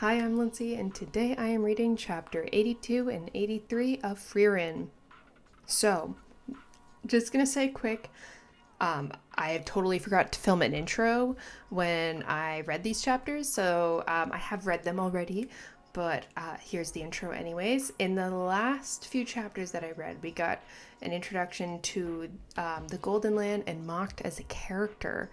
Hi, I'm Lindsay, and today I am reading chapter 82 and 83 of Frieren. So, just gonna say quick, I totally forgot to film an intro when I read these chapters, so I have read them already, but here's the intro anyways. In the last few chapters that I read, we got an introduction to the Golden Land and Mocked as a character.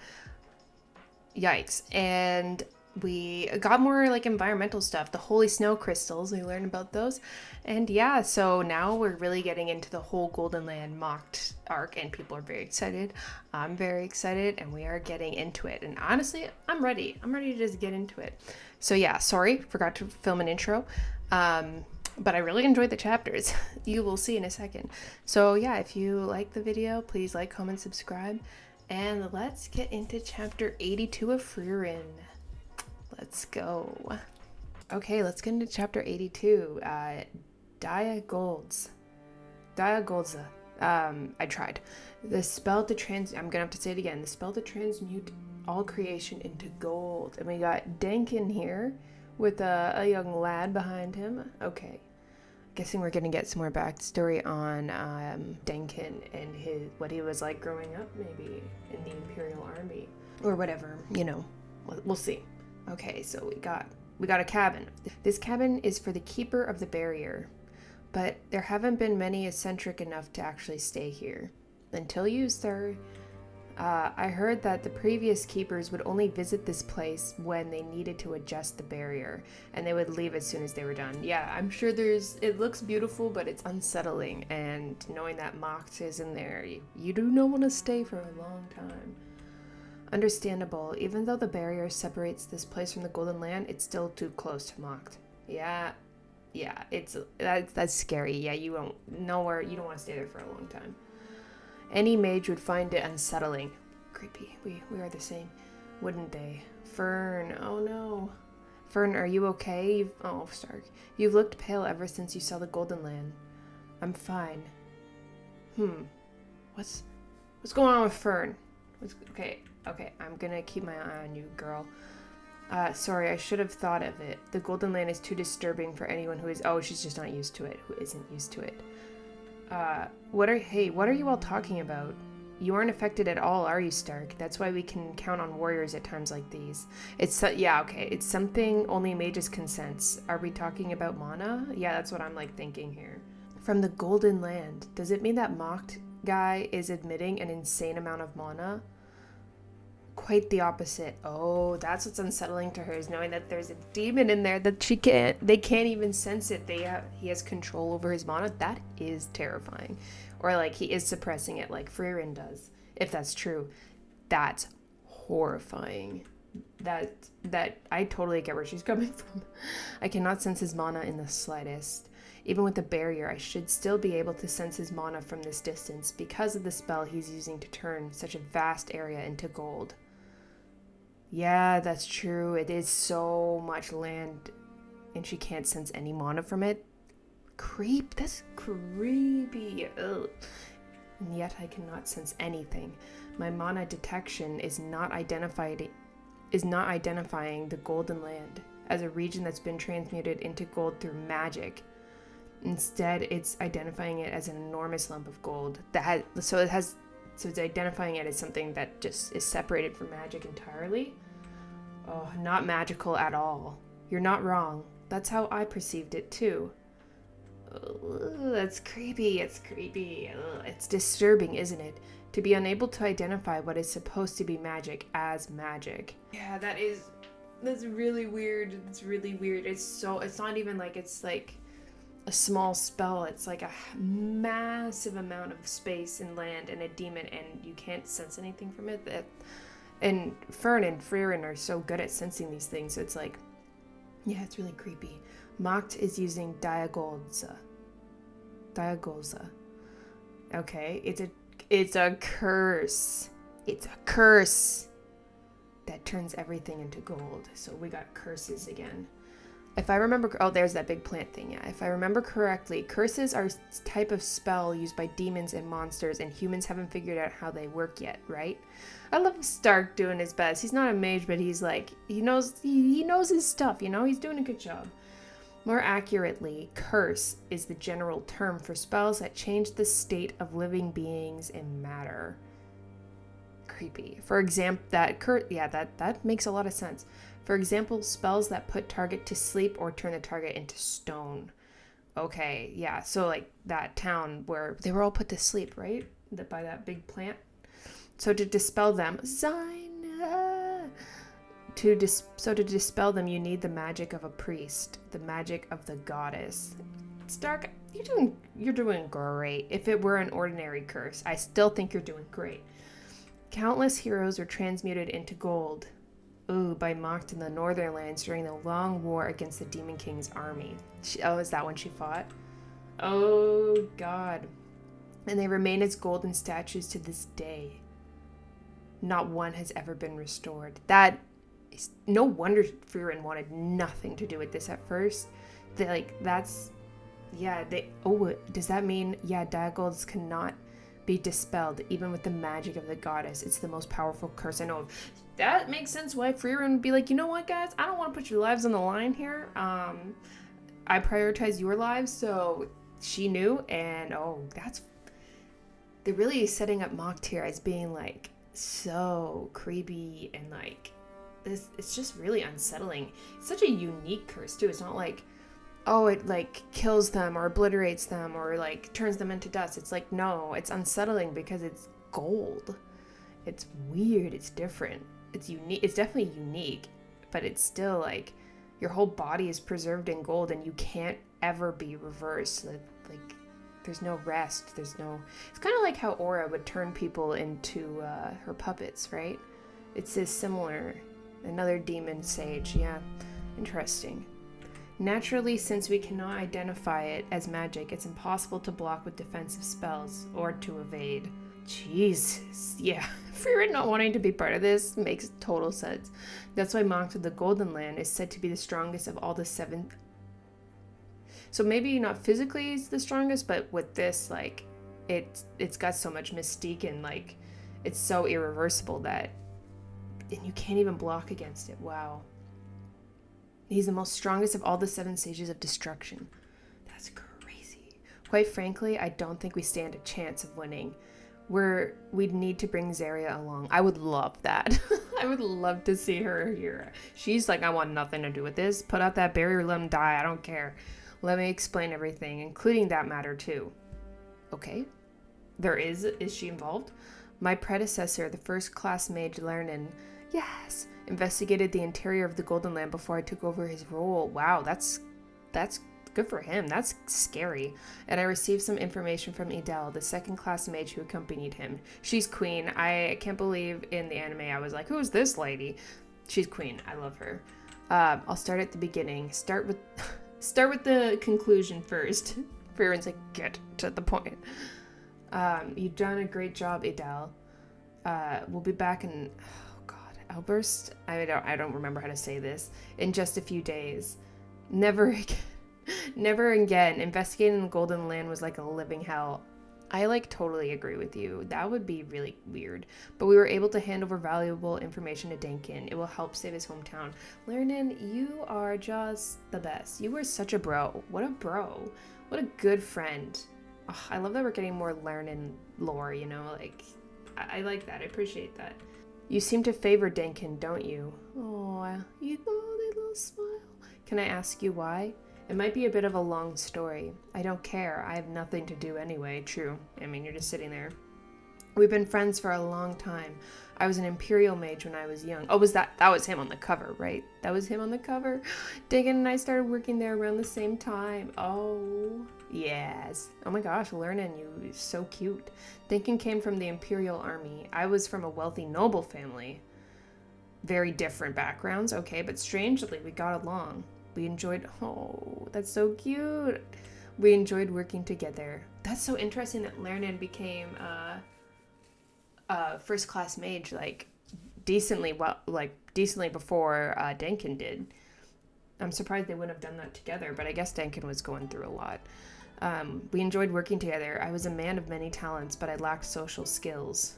Yikes. And we got more like environmental stuff, the holy snow crystals, we learned about those. And yeah, so now we're really getting into the whole Golden Land mocked arc, and people are very excited. I'm very excited, and we are getting into it. And honestly, I'm ready to just get into it. So yeah, sorry, forgot to film an intro, but I really enjoyed the chapters. You will see in a second. So yeah, if you like the video, please like, comment, subscribe. And let's get into chapter 82 of Frieren. Let's go. Okay, let's get into chapter 82. Diagoldze. I tried. The spell to I'm gonna have to say it again. The spell to transmute all creation into gold. And we got Denkin here with a young lad behind him. Okay. Guessing we're gonna get some more backstory on Denkin and what he was like growing up, maybe in the Imperial Army or whatever. You know, we'll see. Okay, so we got a cabin. This cabin is for the keeper of the barrier, but there haven't been many eccentric enough to actually stay here. Until you, sir. I heard that the previous keepers would only visit this place when they needed to adjust the barrier, and they would leave as soon as they were done. Yeah, I'm sure it looks beautiful, but it's unsettling, and knowing that Mocked is in there, you do not want to stay for a long time. Understandable. Even though the barrier separates this place from the Golden Land, it's still too close to Mocked. Yeah, that's scary. Yeah, you don't want to stay there for a long time. Any mage would find it unsettling. Creepy. We are the same, wouldn't they? Fern, oh no. Fern, are you okay? Oh, Stark. You've looked pale ever since you saw the Golden Land. I'm fine. What's going on with Fern? Okay, I'm gonna keep my eye on you, girl. Sorry, I should have thought of it. The Golden Land is too disturbing for anyone who is... Oh, she's just not used to it. Who isn't used to it. What are you all talking about? You aren't affected at all, are you, Stark? That's why we can count on warriors at times like these. It's something only mages can sense. Are we talking about mana? Yeah, that's what I'm thinking here. From the Golden Land, does it mean that Mocked guy is admitting an insane amount of mana? Quite the opposite. Oh, that's what's unsettling to her, is knowing that there's a demon in there that they can't even sense it. He has control over his mana. That is terrifying. Or he is suppressing it like Frieren does. If that's true, that's horrifying. That I totally get where she's coming from. I cannot sense his mana in the slightest. Even with the barrier, I should still be able to sense his mana from this distance because of the spell he's using to turn such a vast area into gold. Yeah, that's true. It is so much land, and she can't sense any mana from it. That's creepy. Ugh. And yet I cannot sense anything. My mana detection is not identifying the Golden Land as a region that's been transmuted into gold through magic. Instead, it's identifying it as an enormous lump of gold so it's identifying it as something that just is separated from magic entirely. Oh, not magical at all. You're not wrong. That's how I perceived it too. Ugh, that's creepy. It's creepy. Ugh, it's disturbing, isn't it? To be unable to identify what is supposed to be magic as magic. Yeah, that's really weird. It's really weird. It's not even it's a small spell. It's like a massive amount of space and land and a demon, and you can't sense anything from it. And Fern and Frieren are so good at sensing these things, so it's yeah, it's really creepy. Mocked is using Diagoldze. Okay, it's a curse. It's a curse that turns everything into gold. So we got curses again. If I remember, oh, there's that big plant thing, yeah. If I remember correctly, curses are a type of spell used by demons and monsters, and humans haven't figured out how they work yet, right? I love Stark doing his best. He's not a mage, but he's like, he knows his stuff, He's doing a good job. More accurately, curse is the general term for spells that change the state of living beings and matter. Creepy. For example, that makes a lot of sense. For example, spells that put target to sleep or turn the target into stone. Okay, yeah, so like that town where they were all put to sleep, right? By that big plant. So to dispel them, to dispel them, you need the magic of a priest, the magic of the goddess. Stark, you're doing great. If it were an ordinary curse, I still think you're doing great. Countless heroes were transmuted into gold. By Mocked in the Northern Lands during the long war against the Demon King's army. Is that when she fought? Oh, God. And they remain as golden statues to this day. Not one has ever been restored. That is no wonder Frieren wanted nothing to do with this at first. Does that mean, Diagoldze cannot be dispelled even with the magic of the goddess? It's the most powerful curse I know of. That makes sense why Frieren would be like, you know what, guys? I don't want to put your lives on the line here. I prioritize your lives, so she knew, and they're really setting up Mocked here as being like so creepy and like this. It's just really unsettling. It's such a unique curse too. It's not like, it like kills them or obliterates them or like turns them into dust. It's like, no, it's unsettling because it's gold. It's weird. It's different. It's unique. It's definitely unique, but it's still like your whole body is preserved in gold and you can't ever be reversed. Like there's no rest. It's kind of like how Aura would turn people into her puppets, right? It's this similar, another demon sage. Yeah, interesting. Naturally, since we cannot identify it as magic, it's impossible to block with defensive spells or to evade. Jesus, yeah. Frieren not wanting to be part of this makes total sense. That's why Mocked of the Golden Land is said to be the strongest of all the 7. So maybe not physically is the strongest, but with this, like, it's got so much mystique and like it's so irreversible and you can't even block against it. Wow. He's the most strongest of all the 7 stages of destruction. That's crazy. Quite frankly, I don't think we stand a chance of winning. We'd need to bring Zarya along. I would love that. I would love to see her here. She's like, I want nothing to do with this. Put out that barrier, let him die. I don't care. Let me explain everything, including that matter too. Okay. Is she involved? My predecessor, the first class mage Lernen, yes, investigated the interior of the Golden Land before I took over his role. Wow, that's good for him. That's scary. And I received some information from Idel, the second class mage who accompanied him. She's queen. I can't believe in the anime I was like, who's this lady? She's queen. I love her. I'll start at the beginning. Start with the conclusion first. Frieren's like, get to the point. You've done a great job, Idel. We'll be back in Outburst? I don't remember how to say this. In just a few days. Never again. Investigating the Golden Land was like a living hell. I totally agree with you. That would be really weird. But we were able to hand over valuable information to Denkin. It will help save his hometown. Lernen, you are just the best. You were such a bro. What a bro. What a good friend. Oh, I love that we're getting more Lernen lore, I like that. I appreciate that. You seem to favor Denkin, don't you? Oh, that little smile. Can I ask you why? It might be a bit of a long story. I don't care. I have nothing to do anyway. True. I mean, you're just sitting there. We've been friends for a long time. I was an Imperial mage when I was young. Oh, that was him on the cover, right? That was him on the cover. Denkin and I started working there around the same time. Oh, yes. Oh my gosh, Lernen, you so cute. Denkin came from the Imperial Army. I was from a wealthy noble family. Very different backgrounds, okay, but strangely, we got along. We enjoyed, that's so cute. We enjoyed working together. That's so interesting that Lernen became first class mage decently before Denkin did. I'm surprised they wouldn't have done that together, but I guess Denkin was going through a lot. We enjoyed working together. I was a man of many talents, but I lacked social skills.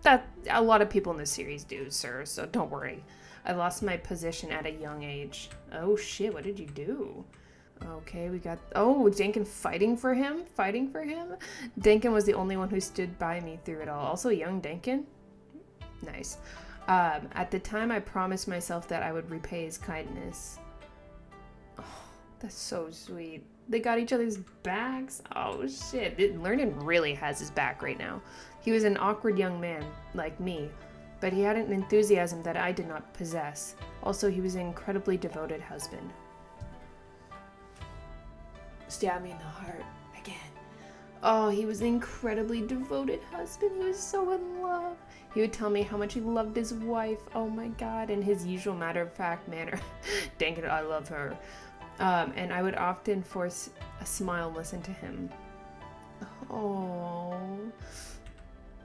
That a lot of people in this series do, sir, so don't worry. I lost my position at a young age. Oh shit, what did you do? Okay, we got... Oh, Denkin fighting for him? Fighting for him? Denkin was the only one who stood by me through it all. Also young Denkin? Nice. At the time, I promised myself that I would repay his kindness. Oh, that's so sweet. They got each other's backs. Oh shit, Lernan really has his back right now. He was an awkward young man, like me, but he had an enthusiasm that I did not possess. Also, he was an incredibly devoted husband. Stab me in the heart again. Oh, he was an incredibly devoted husband. He was so in love. He would tell me how much he loved his wife. Oh my god, in his usual matter-of-fact manner. Dang it, I love her. And I would often force a smile and listen to him. Oh.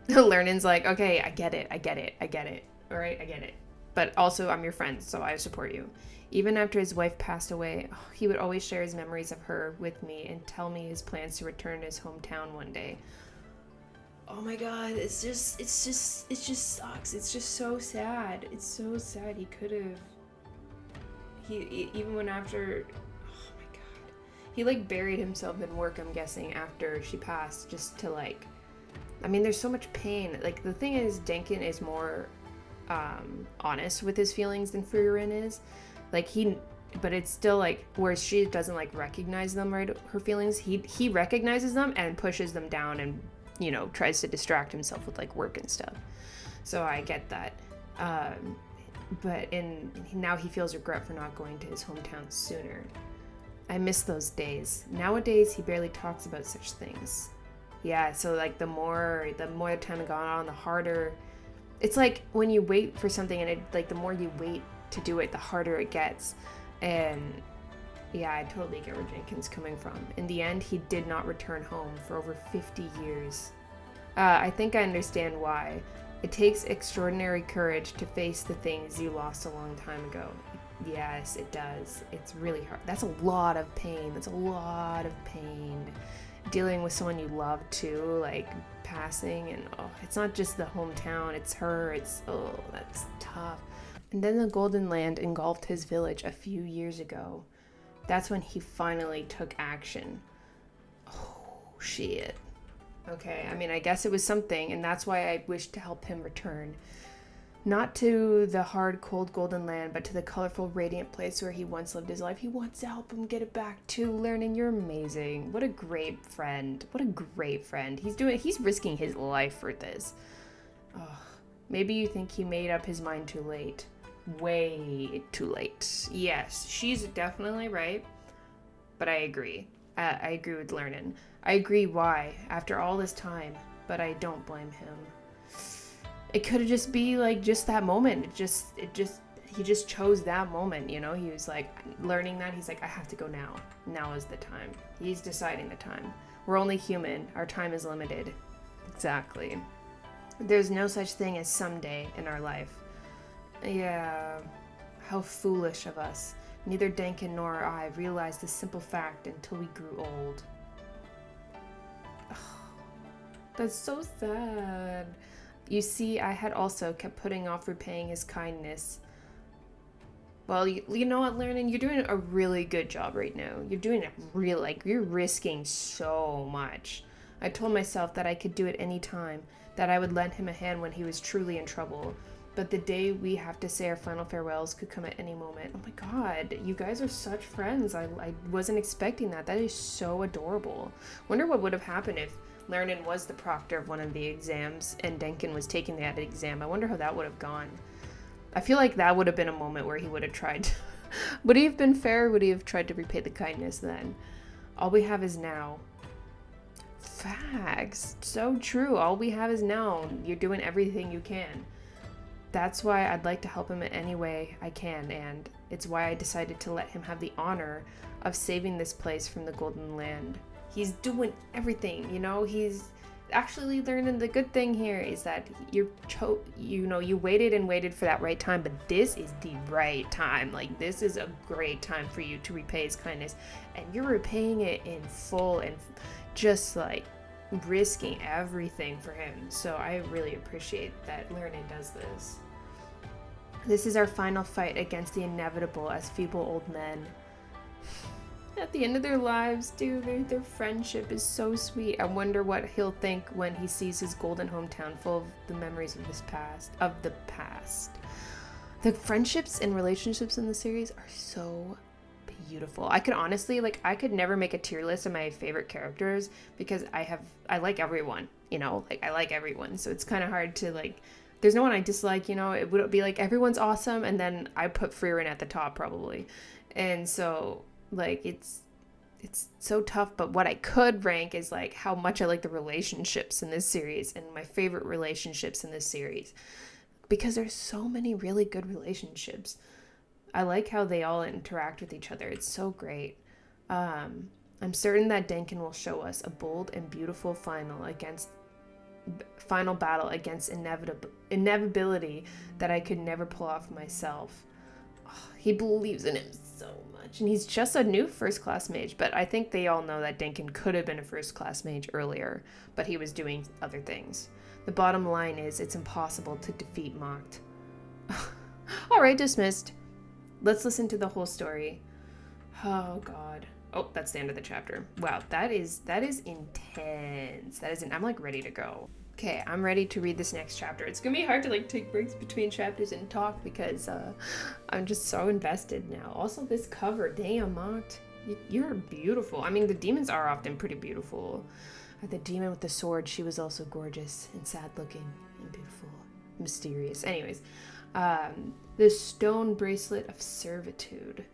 Lernan's like, okay, I get it. All right, I get it. But also, I'm your friend, so I support you. Even after his wife passed away, he would always share his memories of her with me and tell me his plans to return to his hometown one day. Oh my god, it just sucks. It's just so sad. It's so sad. He could have... even when after... Oh my god. He, like, buried himself in work, I'm guessing, after she passed, just to, like... I mean, there's so much pain. Like, the thing is, Denkin is more honest with his feelings than Frieren is. Like, but it's still, like, whereas she doesn't, like, recognize them, right, her feelings, he recognizes them and pushes them down and, you know, tries to distract himself with, like, work and stuff. So I get that. But now he feels regret for not going to his hometown sooner. I miss those days. Nowadays, he barely talks about such things. Yeah, so, like, the more time had gone on, the harder... It's like when you wait for something and, the more you wait to do it, the harder it gets. And, yeah, I totally get where Jenkins coming from. In the end, he did not return home for over 50 years. I think I understand why. It takes extraordinary courage to face the things you lost a long time ago. Yes, it does. It's really hard. That's a lot of pain. Dealing with someone you love too, like passing, and it's not just the hometown, it's her, that's tough. And then the Golden Land engulfed his village a few years ago. That's when he finally took action. Oh, shit. Okay, I mean, I guess it was something, and that's why I wished to help him return. Not to the hard, cold Golden Land, but to the colorful, radiant place where he once lived his life. He wants to help him get it back too. Lernan, you're amazing. What a great friend. He's risking his life for this. Oh, maybe you think he made up his mind too late. Way too late. Yes, she's definitely right, but I agree. I agree with Lernan. I agree why, after all this time, but I don't blame him. It could have just be like just that moment. He just chose that moment, you know? He was like learning that. He's like, I have to go now. Now is the time. He's deciding the time. We're only human. Our time is limited. Exactly. There's no such thing as someday in our life. Yeah. How foolish of us. Neither Denkin nor I realized this simple fact until we grew old. That's so sad. You see, I had also kept putting off repaying his kindness. Well, you know what, Lernan? You're doing a really good job right now. You're doing it you're risking so much. I told myself that I could do it any time, that I would lend him a hand when he was truly in trouble. But the day we have to say our final farewells could come at any moment. Oh my god, you guys are such friends. I wasn't expecting that. That is so adorable. Wonder what would have happened if Lernan was the proctor of one of the exams and Denkin was taking that exam. I wonder how that would have gone. I feel like that would have been a moment where he would have tried to... Would he have been fair, or would he have tried to repay the kindness then? All we have is now. Facts. So true. All we have is now. You're doing everything you can. That's why I'd like to help him in any way I can, and it's why I decided to let him have the honor of saving this place from the Golden Land. He's doing everything, you know? actually learning the good thing here is that you waited and waited for that right time, but this is the right time. Like, this is a great time for you to repay his kindness, and you're repaying it in full and just like risking everything for him. So I really appreciate that Learning does this. This is our final fight against the inevitable as feeble old men. At the end of their lives, dude, their friendship is so sweet. I wonder what he'll think when he sees his golden hometown full of the memories of the past. The friendships and relationships in the series are so beautiful. I could honestly, I could never make a tier list of my favorite characters because I like everyone, I like everyone. So it's kind of hard to there's no one I dislike, it would be everyone's awesome. And then I put Frieren at the top probably. And so it's so tough, but what I could rank is how much I like the relationships in this series and my favorite relationships in this series, because there's so many really good relationships. I like how they all interact with each other. It's so great. I'm certain that Denkin will show us a bold and beautiful final battle against inevitability that I could never pull off myself. Oh, he believes in him so much, and he's just a new first-class mage, but I think they all know that Denkin could have been a first-class mage earlier, but he was doing other things. The bottom line is it's impossible to defeat Mocked. Alright, dismissed. Let's listen to the whole story. Oh god. Oh, that's the end of the chapter. Wow, that is intense. I'm ready to go. Okay, I'm ready to read this next chapter. It's gonna be hard to take breaks between chapters and talk because I'm just so invested now. Also, this cover, damn, Mocked, you're beautiful. I mean, the demons are often pretty beautiful. The demon with the sword, she was also gorgeous and sad looking and beautiful, mysterious. Anyways, the stone bracelet of servitude.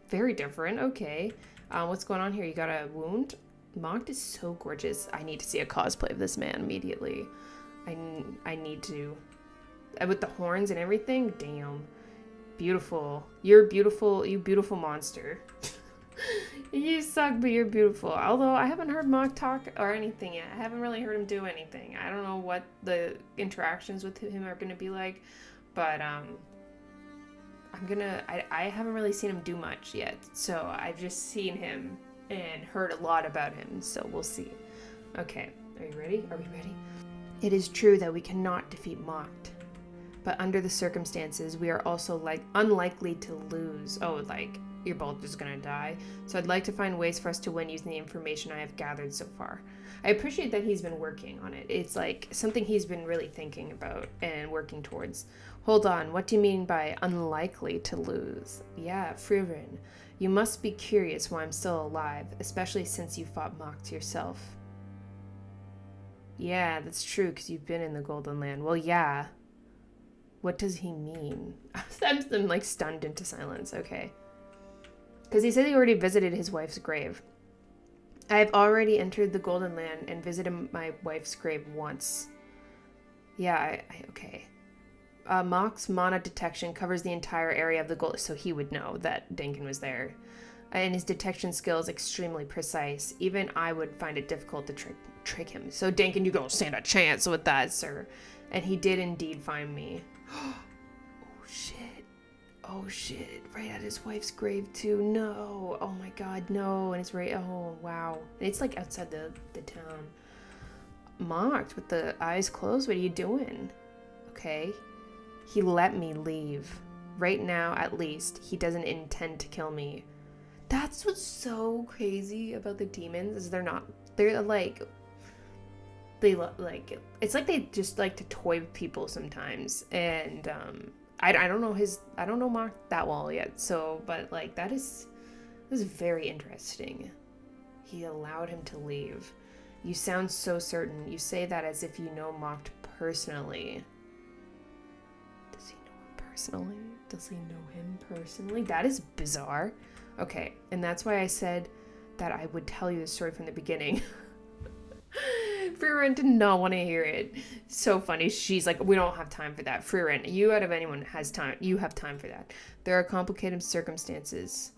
Very different. Okay. What's going on here? You got a wound? Mocked is so gorgeous. I need to see a cosplay of this man immediately. I need to. With the horns and everything? Damn. Beautiful. You're beautiful. You beautiful monster. You suck, but you're beautiful. Although I haven't heard Mock talk or anything yet. I haven't really heard him do anything. I don't know what the interactions with him are going to be like. But I haven't really seen him do much yet, so I've just seen him and heard a lot about him, so we'll see. Okay, are you ready? Are we ready? It is true that we cannot defeat Mocked, but under the circumstances, we are also unlikely to lose. Oh, you're both just gonna die. So I'd like to find ways for us to win using the information I have gathered so far. I appreciate that he's been working on it. It's something he's been really thinking about and working towards. Hold on, what do you mean by unlikely to lose? Yeah, Frieren, you must be curious why I'm still alive, especially since you fought Mocked yourself. Yeah, that's true, because you've been in the Golden Land. Well, yeah. What does he mean? I'm stunned into silence. Okay. Because he said he already visited his wife's grave. I have already entered the Golden Land and visited my wife's grave once. Yeah, okay. Mock's mana detection covers the entire area of the Golden, so he would know that Denkin was there. And his detection skill is extremely precise. Even I would find it difficult to trick him. So Denkin, you don't stand a chance with that, sir. And he did indeed find me. Oh shit, right at his wife's grave too. No, oh my god, no. And it's right, oh wow. And it's outside the town. Mocked with the eyes closed, what are you doing? Okay. He let me leave. Right now, at least, he doesn't intend to kill me. That's what's so crazy about the demons, is they're it's they just like to toy with people sometimes. And I don't know Mock that well yet, so, but this is very interesting. He allowed him to leave. You sound so certain. You say that as if you know Mocked personally. Does he know him personally? Does he know him personally? That is bizarre. Okay, and that's why I said that I would tell you the story from the beginning. Frieren did not want to hear it. So funny. She's like, we don't have time for that. Frieren, you out of anyone has time. You have time for that. There are complicated circumstances.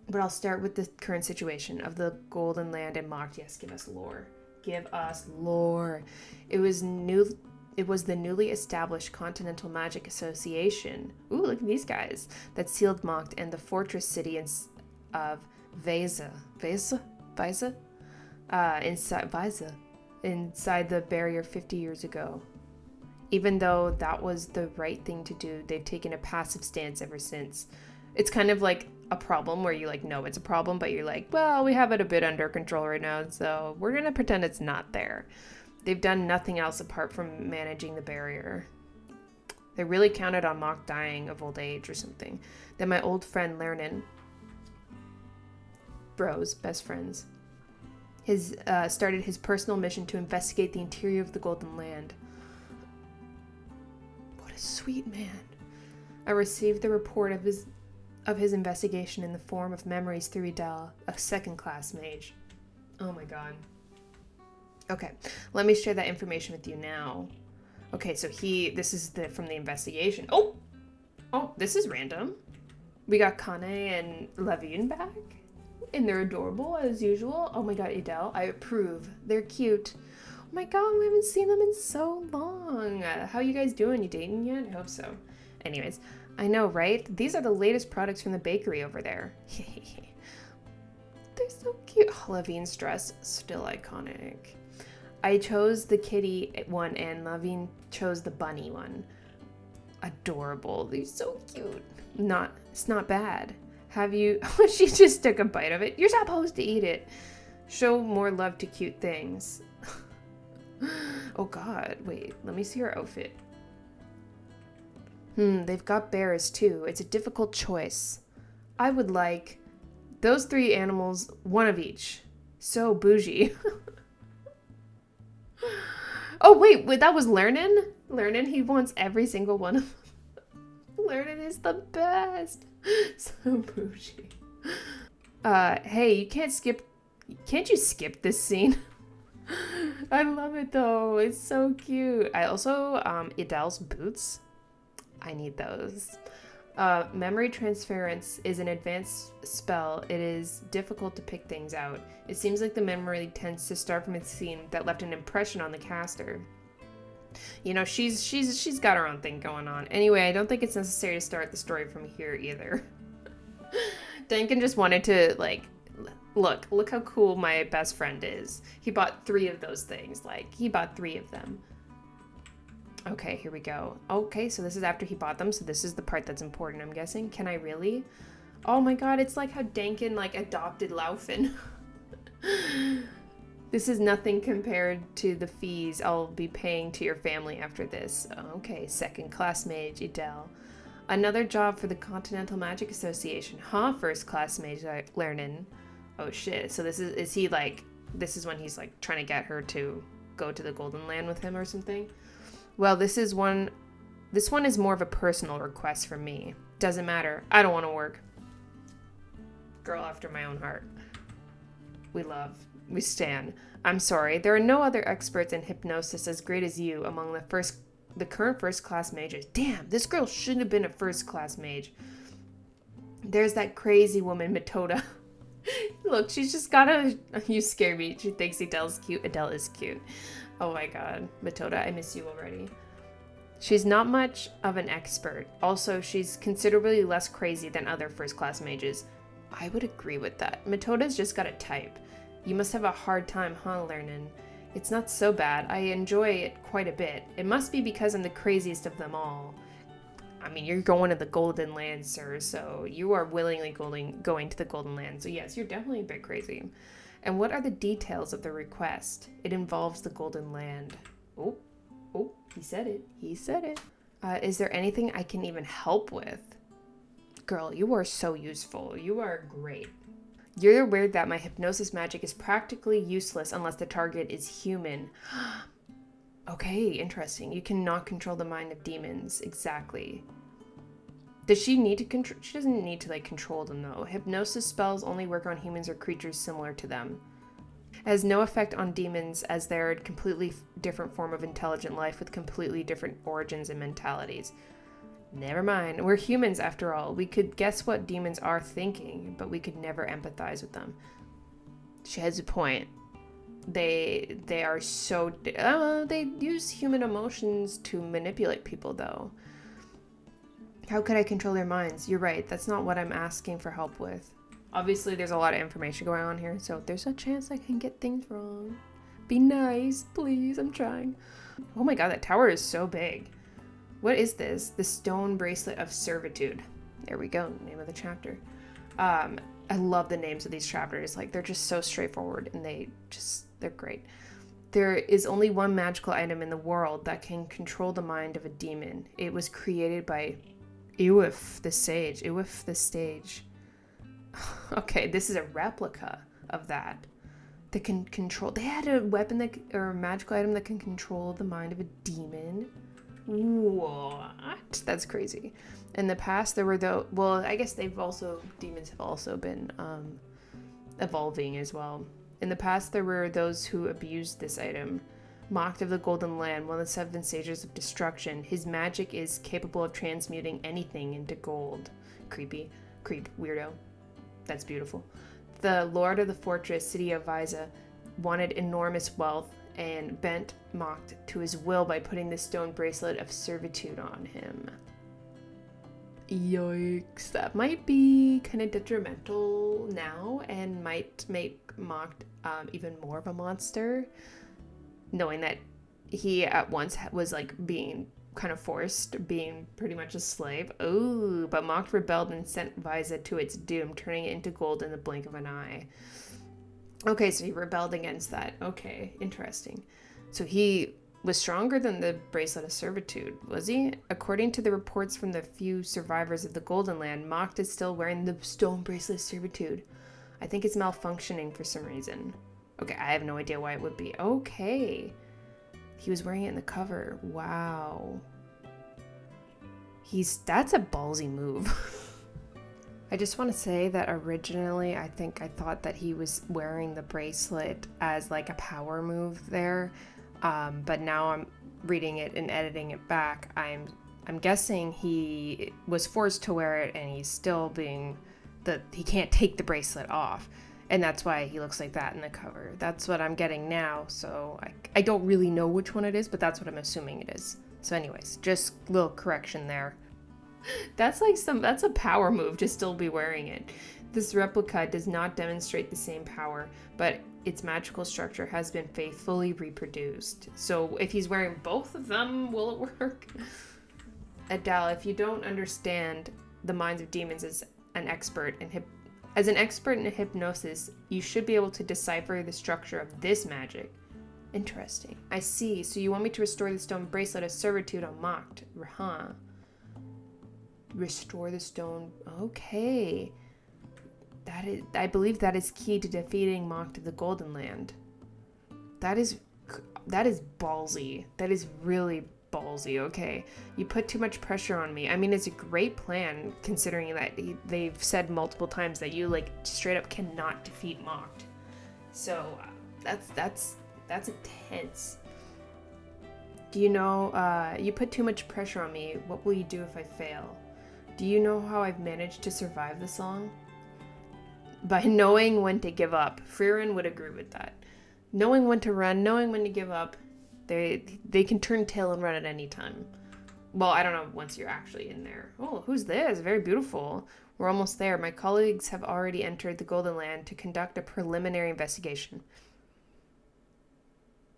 But I'll start with the current situation of the Golden Land and Mocked. Yes, give us lore. Give us lore. It was the newly established Continental Magic Association. Ooh, look at these guys. That sealed Mocked and the fortress city of Veza. Inside the barrier 50 years ago. Even though that was the right thing to do, they've taken a passive stance ever since. It's kind of like a problem where you like know it's a problem, but you're like, well, we have it a bit under control right now, so we're gonna pretend it's not there. They've done nothing else apart from managing the barrier. They really counted on Mock dying of old age or something. Then my old friend Lernan, bros, best friends, started his personal mission to investigate the interior of the Golden Land. What a sweet man. I received the report of his investigation in the form of memories through Edel, a second-class mage. Oh my god. Okay, let me share that information with you now. Okay, so this is from the investigation. Oh, this is random. We got Kane and Levine back, and they're adorable as usual. Oh my god, Edel, I approve. They're cute. Oh my god, we haven't seen them in so long. How you guys doing? You dating yet? I hope so. Anyways, I know, right? These are the latest products from the bakery over there. They're so cute. Oh, Levine's dress, still iconic. I chose the kitty one and Levine chose the bunny one. Adorable. They're so cute. It's not bad. Have you... She just took a bite of it. You're supposed to eat it. Show more love to cute things. Oh god, wait. Let me see her outfit. They've got bears too. It's a difficult choice. I would like those 3 animals, one of each. So bougie. Oh wait, that was Lernan? Lernan, he wants every single one of them. Lernan is the best. So bougie. Hey, can't you skip this scene? I love it though. It's so cute. I also, Edel's boots. I need those. Memory transference is an advanced spell. It is difficult to pick things out. It seems like the memory tends to start from a scene that left an impression on the caster. You know, she's got her own thing going on. Anyway, I don't think it's necessary to start the story from here either. Duncan just wanted to, like, look how cool my best friend is. He bought 3 of those things. Like, he bought 3 of them. Okay, here we go. Okay, so this is after he bought them, so this is the part that's important, I'm guessing. Can I really? Oh my god, it's like how Dankin, like, adopted Laufin. This is nothing compared to the fees I'll be paying to your family after this. Okay, second-class mage, Edel. Another job for the Continental Magic Association. Huh? First-class mage, Lernan. Oh shit, so this is when he's, like, trying to get her to go to the Golden Land with him or something? Well, this one is more of a personal request from me. Doesn't matter. I don't want to work. Girl after my own heart. We stan. I'm sorry. There are no other experts in hypnosis as great as you among the current first-class mages. Damn, this girl shouldn't have been a first-class mage. There's that crazy woman, Metoda. Look, she's just gotta... You scare me. She thinks Edel's cute. Edel is cute. Oh my god. Metoda, I miss you already. She's not much of an expert. Also, she's considerably less crazy than other first-class mages. I would agree with that. Metoda's just got a type. You must have a hard time, huh, Lernan? It's not so bad. I enjoy it quite a bit. It must be because I'm the craziest of them all. I mean, you're going to the Golden Land, sir, so you are willingly going to the Golden Land. So yes, you're definitely a bit crazy. And what are the details of the request? It involves the Golden Land. Oh, he said it. He said it. Is there anything I can even help with? Girl, you are so useful. You are great. You're aware that my hypnosis magic is practically useless unless the target is human. Okay, interesting. You cannot control the mind of demons. Exactly. Does she need to control? She doesn't need to, like, control them, though. Hypnosis spells only work on humans or creatures similar to them. It has no effect on demons as they're a completely different form of intelligent life with completely different origins and mentalities. Never mind. We're humans, after all. We could guess what demons are thinking, but we could never empathize with them. She has a point. They are so... they use human emotions to manipulate people, though. How could I control their minds? You're right. That's not what I'm asking for help with. Obviously, there's a lot of information going on here, so there's a chance I can get things wrong. Be nice, please. I'm trying. Oh my god, that tower is so big. What is this? The Stone Bracelet of Servitude. There we go. Name of the chapter. I love the names of these chapters. Like, they're just so straightforward, and they're great. There is only one magical item in the world that can control the mind of a demon. It was created by Iwif the Sage. Iwif the Sage. Okay, this is a replica of that. That can control... They had a weapon or a magical item that can control the mind of a demon. What? That's crazy. In the past, there were well, I guess demons have also been evolving as well. In the past, there were those who abused this item. Mocked of the Golden Land, one of the 7 stages of destruction. His magic is capable of transmuting anything into gold. Creep, weirdo. That's beautiful. The Lord of the Fortress, city of Viza, wanted enormous wealth and bent Mocked to his will by putting the stone bracelet of servitude on him. Yikes. That might be kind of detrimental now and might make Mocked even more of a monster, knowing that he at once was like being kind of forced, being pretty much a slave. Oh, but Mocked rebelled and sent Viza to its doom, turning it into gold in the blink of an eye. Okay, so he rebelled against that. Okay, interesting. So he was stronger than the Bracelet of Servitude, was he? According to the reports from the few survivors of the Golden Land, Mocked is still wearing the Stone Bracelet of Servitude. I think it's malfunctioning for some reason. Okay, I have no idea why it would be. Okay. He was wearing it in the cover. Wow. That's a ballsy move. I just want to say that originally I thought that he was wearing the bracelet as like a power move there. But now I'm reading it and editing it back. I'm guessing he was forced to wear it and he's still he can't take the bracelet off. And that's why he looks like that in the cover. That's what I'm getting now. So I don't really know which one it is, but that's what I'm assuming it is. So anyways, just a little correction there. That's a power move to still be wearing it. This replica does not demonstrate the same power, but its magical structure has been faithfully reproduced. So if he's wearing both of them, will it work? Adele, if you don't understand the minds of demons as an expert in hypnosis, you should be able to decipher the structure of this magic. Interesting. I see. So you want me to restore the stone bracelet of servitude on Mocked. Huh. Restore the stone. Okay. I believe that is key to defeating Mocked of the Golden Land. That is ballsy. That is really ballsy. Okay. You put too much pressure on me. I mean, it's a great plan considering that they've said multiple times that you like straight up cannot defeat Mocked. So that's intense. Do you know, you put too much pressure on me. What will you do if I fail? Do you know how I've managed to survive the song? By knowing when to give up. Frieren would agree with that. Knowing when to run, knowing when to give up. They can turn tail and run at any time. Well, I don't know once you're actually in there. Oh, who's this? Very beautiful. We're almost there. My colleagues have already entered the Golden Land to conduct a preliminary investigation.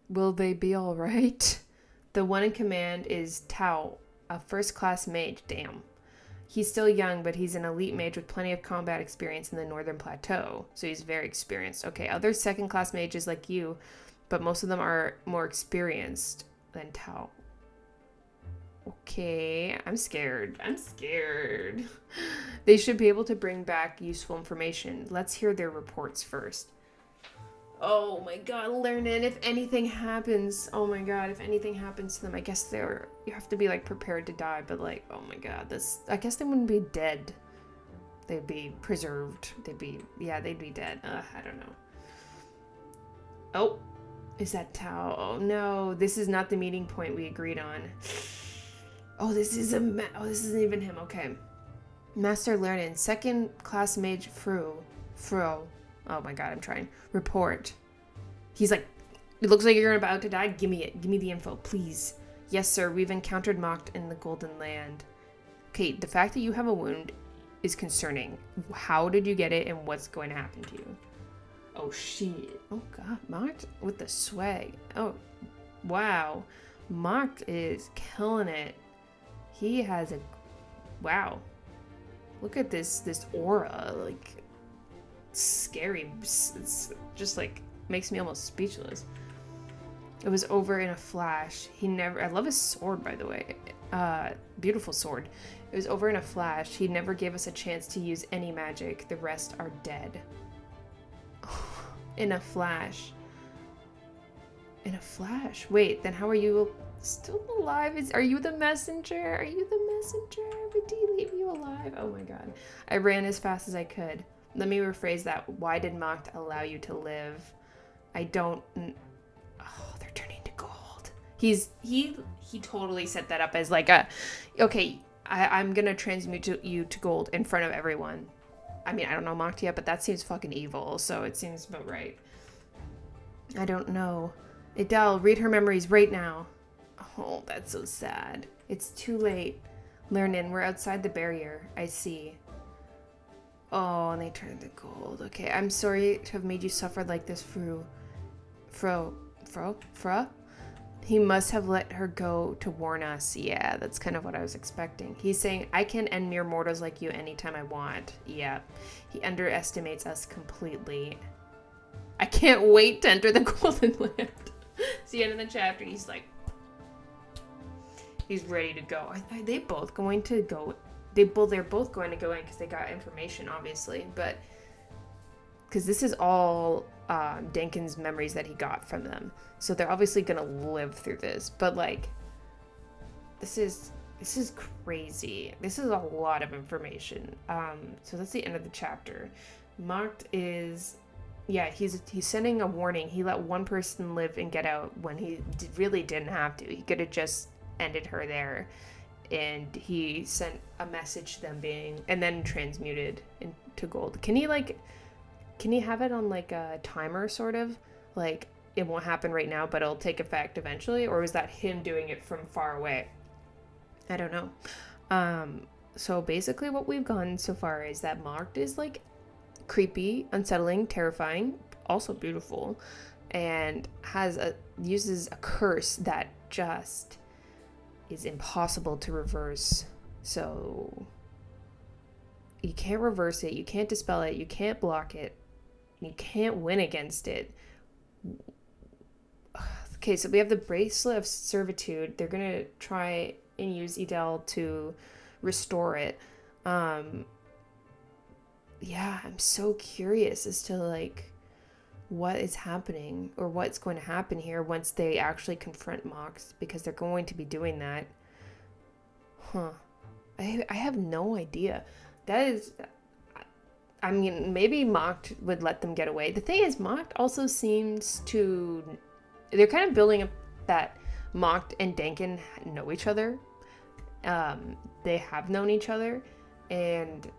Will they be all right? The one in command is Tao, a first-class mage. Damn. He's still young, but he's an elite mage with plenty of combat experience in the Northern Plateau, so he's very experienced. Okay, other second-class mages like you, but most of them are more experienced than Tao. Okay, I'm scared. They should be able to bring back useful information. Let's hear their reports first. Oh my god, Lernan, if anything happens, if anything happens to them, I guess you have to be like prepared to die, but like, oh my god, I guess they wouldn't be dead. They'd be preserved. They'd be dead. I don't know. Oh, is that Tao? Oh no, this is not the meeting point we agreed on. Oh, this isn't even him. Okay. Master Lernan, second class mage Fro. Oh my god, I'm trying. Report. He's like It looks like you're about to die. Give me it. Give me the info, please. Yes, sir. We've encountered Mocked in the Golden Land. Okay, the fact that you have a wound is concerning. How did you get it, and what's going to happen to you? Oh, shit. Oh, God. Mocked with the swag. Oh, wow. Mocked is killing it. He has a... Wow. Look at this aura. Like, scary. It's just, like, makes me almost speechless. It was over in a flash. He never... I love his sword, by the way. Beautiful sword. It was over in a flash. He never gave us a chance to use any magic. The rest are dead. In a flash. In a flash. Wait, then how are you still alive? Are you the messenger? Are you the messenger? But did he leave you alive? Oh my god. I ran as fast as I could. Let me rephrase that. Why did Mocked allow you to live? I don't... Oh, they're turning to gold. He totally set that up as like a... Okay, I'm gonna transmute you to gold in front of everyone. I mean, I don't know Mocked yet, but that seems fucking evil, so it seems about right. I don't know. Adele, read her memories right now. Oh, that's so sad. It's too late. Lernin, we're outside the barrier. I see. Oh, and they turned to gold. Okay, I'm sorry to have made you suffer like this, Fra? He must have let her go to warn us. Yeah, that's kind of what I was expecting. He's saying, I can end mere mortals like you anytime I want. Yeah, he underestimates us completely. I can't wait to enter the Golden Land. It's the end of the chapter. He's like, he's ready to go. Are they both going to go? They're both going to go in because they got information, obviously. But because this is all Denkin's memories that he got from them. So they're obviously going to live through this. But, like, this is crazy. This is a lot of information. So that's the end of the chapter. Mocked is... Yeah, he's sending a warning. He let one person live and get out when he really didn't have to. He could have just ended her there. And he sent a message to them being... And then transmuted into gold. Can he have it on, like, a timer, sort of? Like, it won't happen right now, but it'll take effect eventually? Or is that him doing it from far away? I don't know. So basically what we've gone so far is that Mocked is, like, creepy, unsettling, terrifying, also beautiful, and uses a curse that just is impossible to reverse. So you can't reverse it, you can't dispel it, you can't block it, you can't win against it. Okay, so we have the Bracelet of Servitude. They're gonna try and use Edel to restore it. Yeah, I'm so curious as to, like, what is happening or what's going to happen here once they actually confront Mox, because they're going to be doing that. Huh. I have no idea. That is... I mean, maybe Mocked would let them get away. The thing is, Mocked also seems to... They're kind of building up that Mocked and Denkin know each other. They have known each other, and...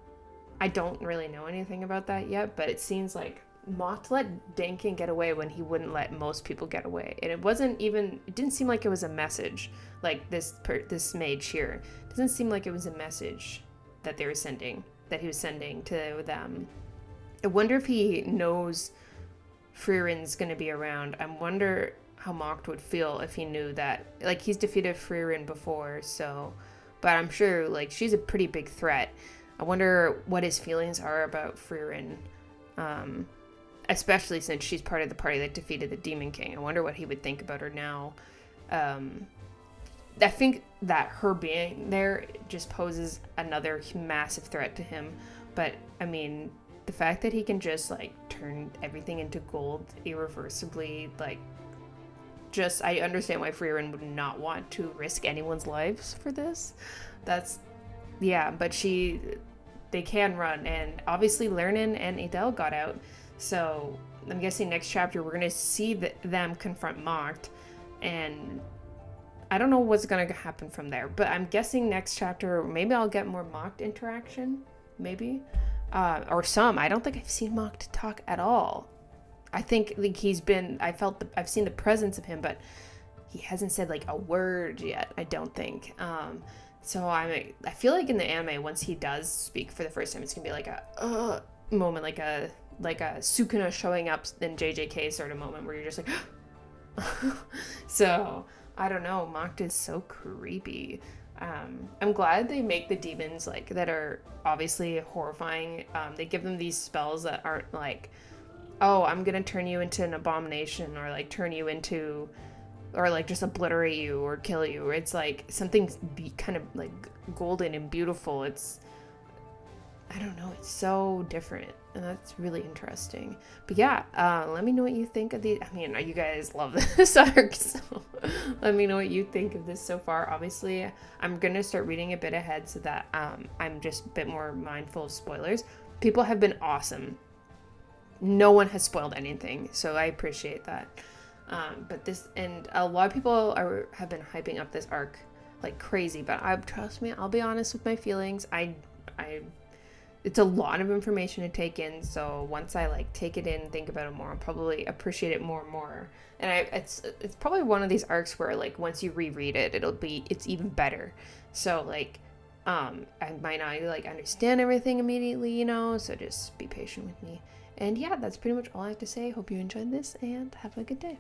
I don't really know anything about that yet, but it seems like Mocked let Denkin get away when he wouldn't let most people get away. And it didn't seem like it was a message, like this mage here. It doesn't seem like it was a message that he was sending to them. I wonder if he knows Frieren's going to be around. I wonder how Mocked would feel if he knew that. Like, he's defeated Frieren before, so... But I'm sure, like, she's a pretty big threat. I wonder what his feelings are about Frieren, especially since she's part of the party that defeated the Demon King. I wonder what he would think about her now. I think that her being there just poses another massive threat to him. But, I mean, the fact that he can just, like, turn everything into gold irreversibly, like, I understand why Frieren would not want to risk anyone's lives for this. Yeah, but they can run, and obviously Lernin and Adele got out, so I'm guessing next chapter we're going to see them confront Mocked, and I don't know what's going to happen from there, but I'm guessing next chapter maybe I'll get more Mocked interaction, maybe, or some. I don't think I've seen Mocked talk at all. I think like I've seen the presence of him, but he hasn't said like a word yet, I don't think. So I feel like in the anime, once he does speak for the first time, it's gonna be like a moment, like a Sukuna showing up in JJK sort of moment where you're just like so I don't know, Mocked is so creepy. I'm glad they make the demons like that are obviously horrifying. They give them these spells that aren't like, oh, I'm gonna turn you into an abomination, or like turn you into, or like just obliterate you or kill you. It's like something kind of like golden and beautiful. It's, I don't know, it's so different, and that's really interesting. But yeah, let me know what you think of the, I mean, you guys love this arc, so let me know what you think of this so far. Obviously, I'm gonna start reading a bit ahead so that I'm just a bit more mindful of spoilers. People have been awesome. No one has spoiled anything, so I appreciate that. But this, and a lot of people have been hyping up this arc like crazy, but trust me, I'll be honest with my feelings. It's a lot of information to take in, so once I like take it in and think about it more, I'll probably appreciate it more and more. And it's probably one of these arcs where like once you reread it, it's even better. So like I might not like understand everything immediately, you know, so just be patient with me. And yeah, that's pretty much all I have to say. Hope you enjoyed this and have a good day.